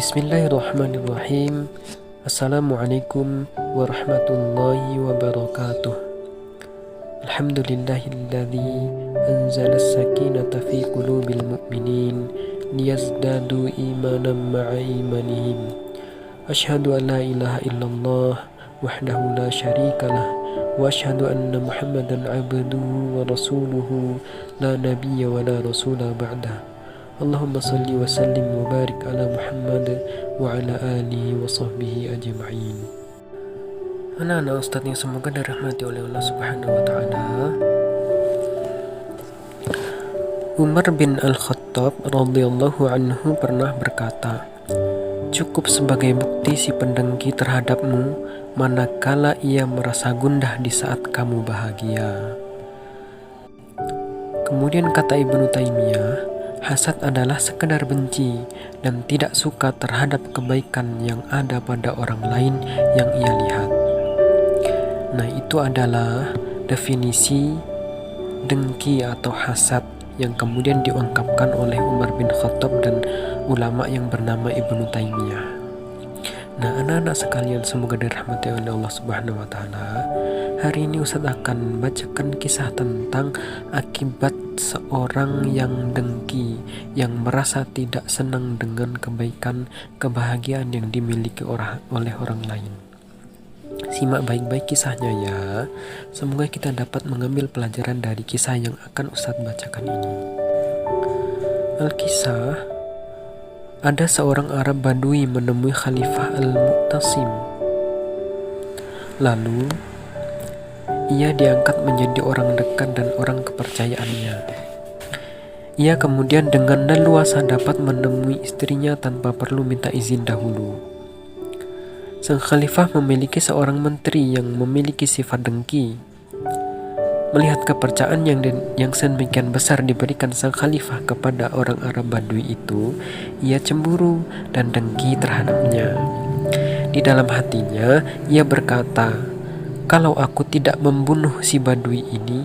Bismillahirrahmanirrahim. Assalamualaikum warahmatullahi wabarakatuh. Alhamdulillahilladzi anzala as-sakinata fi qulubil mu'minin liyazdadu imanan ma'a imanihim. Asyhadu an la ilaha illallah wahdahu la syarikalah wa asyhadu anna Muhammadan abduhu wa rasuluhu la nabiyya wa la rasula ba'dah. Allahumma salli wa sallim wa barik ala Muhammad wa ala alihi wa sahbihi ajma'in. Anak-anak Ustadz yang semoga dirahmati oleh Allah Subhanahu wa Ta'ala, Umar bin Al-Khattab radhiyallahu anhu pernah berkata, "Cukup sebagai bukti si pendengki terhadapmu manakala ia merasa gundah di saat kamu bahagia." Kemudian kata Ibnu Taimiyah, hasad adalah sekedar benci dan tidak suka terhadap kebaikan yang ada pada orang lain yang ia lihat. Nah, itu adalah definisi dengki atau hasad yang kemudian diungkapkan oleh Umar bin Khattab dan ulama yang bernama Ibnu Taimiyah. Nah, anak-anak sekalian semoga dirahmati oleh Allah Subhanahu wa Ta'ala. Hari ini Ustadz akan bacakan kisah tentang akibat seorang yang dengki, yang merasa tidak senang dengan kebaikan, kebahagiaan yang dimiliki oleh orang lain. Simak baik-baik kisahnya ya. Semoga kita dapat mengambil pelajaran dari kisah yang akan Ustadz bacakan ini. Al-Kisah. Ada seorang Arab Badui menemui Khalifah Al-Mu'tasim. Lalu ia diangkat menjadi orang dekat dan orang kepercayaannya. Ia kemudian dengan leluasa dapat menemui istrinya tanpa perlu minta izin dahulu. Sang khalifah memiliki seorang menteri yang memiliki sifat dengki. Melihat kepercayaan yang sedemikian besar diberikan sang khalifah kepada orang Arab Badui itu, ia cemburu dan dengki terhadapnya. Di dalam hatinya, ia berkata, "Kalau aku tidak membunuh si Badui ini,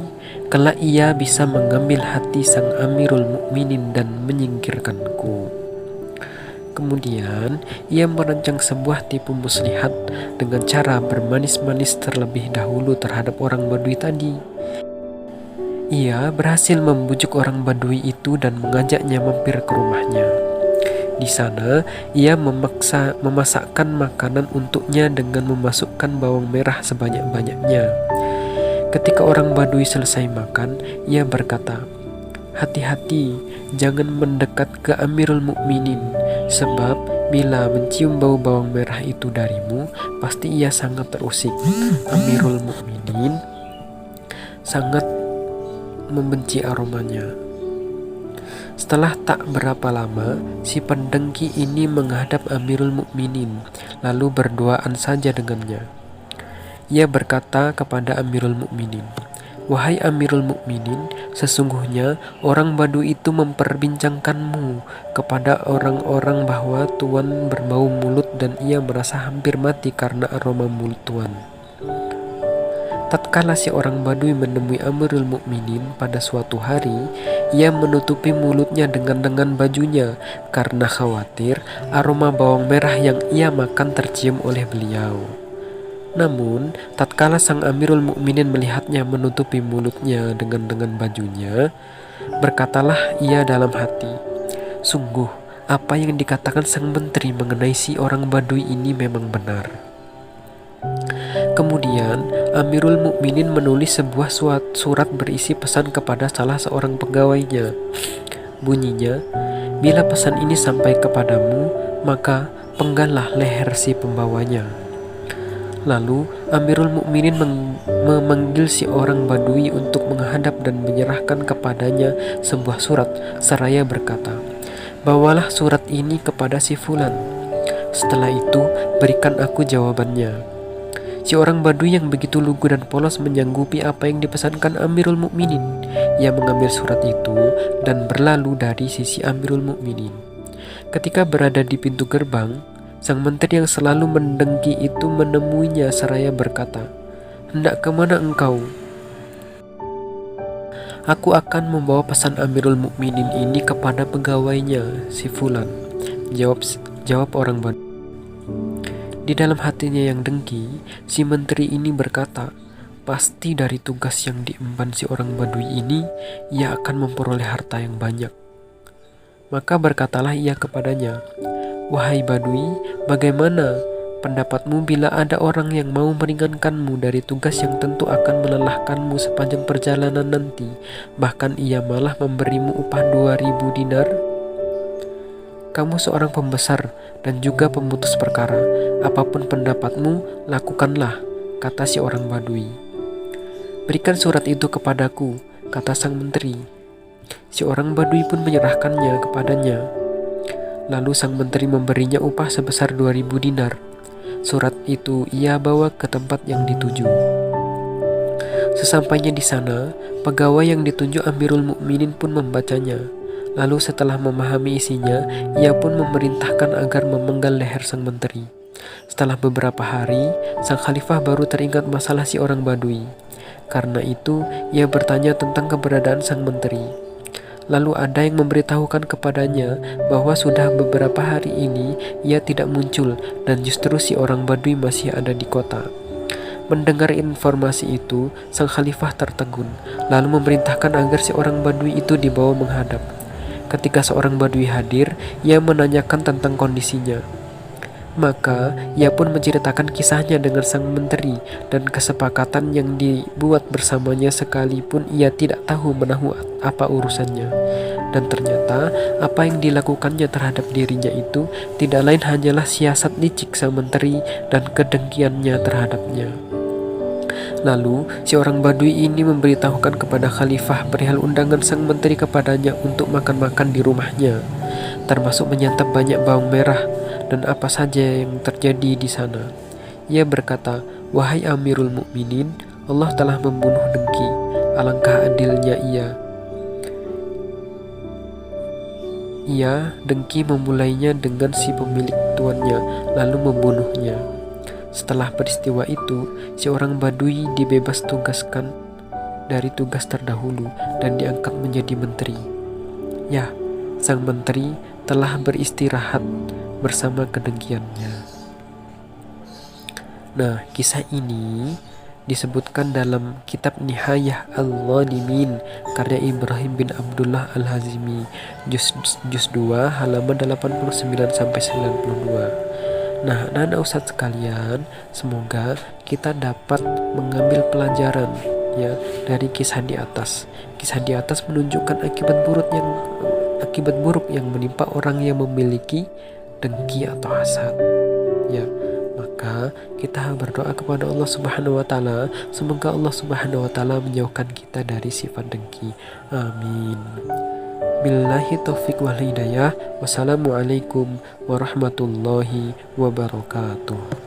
kelak ia bisa mengambil hati sang Amirul Mukminin dan menyingkirkanku." Kemudian, ia merancang sebuah tipu muslihat dengan cara bermanis-manis terlebih dahulu terhadap orang Badui tadi. Ia berhasil membujuk orang Badui itu dan mengajaknya mampir ke rumahnya. Di sana, ia memasakkan makanan untuknya dengan memasukkan bawang merah sebanyak-banyaknya. Ketika orang Badui selesai makan, ia berkata, "Hati-hati, jangan mendekat ke Amirul Mukminin, sebab bila mencium bau bawang merah itu darimu, pasti ia sangat terusik. Amirul Mukminin sangat membenci aromanya." Setelah tak berapa lama, si pendengki ini menghadap Amirul Mukminin, lalu berduaan saja dengannya. Ia berkata kepada Amirul Mukminin, "Wahai Amirul Mukminin, sesungguhnya orang Badui itu memperbincangkanmu kepada orang-orang bahwa Tuan berbau mulut dan ia merasa hampir mati karena aroma mulut Tuan." Tatkala si orang Badui menemui Amirul Mukminin pada suatu hari, ia menutupi mulutnya dengan bajunya karena khawatir aroma bawang merah yang ia makan tercium oleh beliau. Namun, tatkala sang Amirul Mukminin melihatnya menutupi mulutnya dengan bajunya, berkatalah ia dalam hati, "Sungguh, apa yang dikatakan sang menteri mengenai si orang Badui ini memang benar." Kemudian, Amirul Mukminin menulis sebuah surat berisi pesan kepada salah seorang pegawainya. Bunyinya, "Bila pesan ini sampai kepadamu, maka penggallah leher si pembawanya." Lalu, Amirul Mukminin memanggil si orang Badui untuk menghadap dan menyerahkan kepadanya sebuah surat, seraya berkata, "Bawalah surat ini kepada si Fulan. Setelah itu, berikan aku jawabannya." Si orang Badui yang begitu lugu dan polos menyanggupi apa yang dipesankan Amirul Mukminin. Ia mengambil surat itu dan berlalu dari sisi Amirul Mukminin. Ketika berada di pintu gerbang, sang menteri yang selalu mendengki itu menemuinya seraya berkata, "Hendak kemana engkau?" "Aku akan membawa pesan Amirul Mukminin ini kepada pegawainya, si Fulan," jawab jawab orang Badui. Di dalam hatinya yang dengki, si menteri ini berkata, pasti dari tugas yang diemban si orang Badui ini, ia akan memperoleh harta yang banyak. Maka berkatalah ia kepadanya, wahai Badui, bagaimana pendapatmu bila ada orang yang mau meringankanmu dari tugas yang tentu akan melelahkanmu sepanjang perjalanan nanti, bahkan ia malah memberimu upah 2000 dinar? Kamu seorang pembesar dan juga pemutus perkara, apapun pendapatmu, lakukanlah, kata si orang Badui. Berikan surat itu kepadaku, kata sang menteri. Si orang Badui pun menyerahkannya kepadanya. Lalu sang menteri memberinya upah sebesar 2000 dinar. Surat itu ia bawa ke tempat yang dituju. Sesampainya di sana, pegawai yang ditunjuk Amirul Mukminin pun membacanya. Lalu setelah memahami isinya, ia pun memerintahkan agar memenggal leher sang menteri. Setelah beberapa hari, sang khalifah baru teringat masalah si orang Badui. Karena itu, ia bertanya tentang keberadaan sang menteri. Lalu ada yang memberitahukan kepadanya bahwa sudah beberapa hari ini ia tidak muncul dan justru si orang Badui masih ada di kota. Mendengar informasi itu, sang khalifah tertegun, lalu memerintahkan agar si orang Badui itu dibawa menghadap. Ketika seorang Badui hadir, ia menanyakan tentang kondisinya. Maka ia pun menceritakan kisahnya dengan sang menteri dan kesepakatan yang dibuat bersamanya sekalipun ia tidak tahu menahu apa urusannya. Dan ternyata apa yang dilakukannya terhadap dirinya itu tidak lain hanyalah siasat licik sang menteri dan kedengkiannya terhadapnya. Lalu si orang Badui ini memberitahukan kepada khalifah perihal undangan sang menteri kepadanya untuk makan-makan di rumahnya, termasuk menyantap banyak bawang merah dan apa saja yang terjadi di sana. Ia berkata, wahai Amirul Mukminin, Allah telah membunuh dengki. Alangkah adilnya ia dengki memulainya dengan si pemilik tuannya, lalu membunuhnya. Setelah peristiwa itu, si orang Badui dibebas tugaskan dari tugas terdahulu dan diangkat menjadi menteri. Ya, sang menteri telah beristirahat bersama kedengkiannya. Nah, kisah ini disebutkan dalam kitab Nihayah Al-Zalimin karya Ibrahim bin Abdullah Al-Hazimi, juz 2 halaman 89-92. Nah, anak-anak Ustadz sekalian, semoga kita dapat mengambil pelajaran ya dari kisah di atas. Kisah di atas menunjukkan akibat buruk yang menimpa orang yang memiliki dengki atau hasad. Ya, maka kita berdoa kepada Allah Subhanahu wa taala, semoga Allah Subhanahu wa taala menjauhkan kita dari sifat dengki. Amin. Billahi taufik wal hidayah. Wassalamualaikum warahmatullahi wabarakatuh.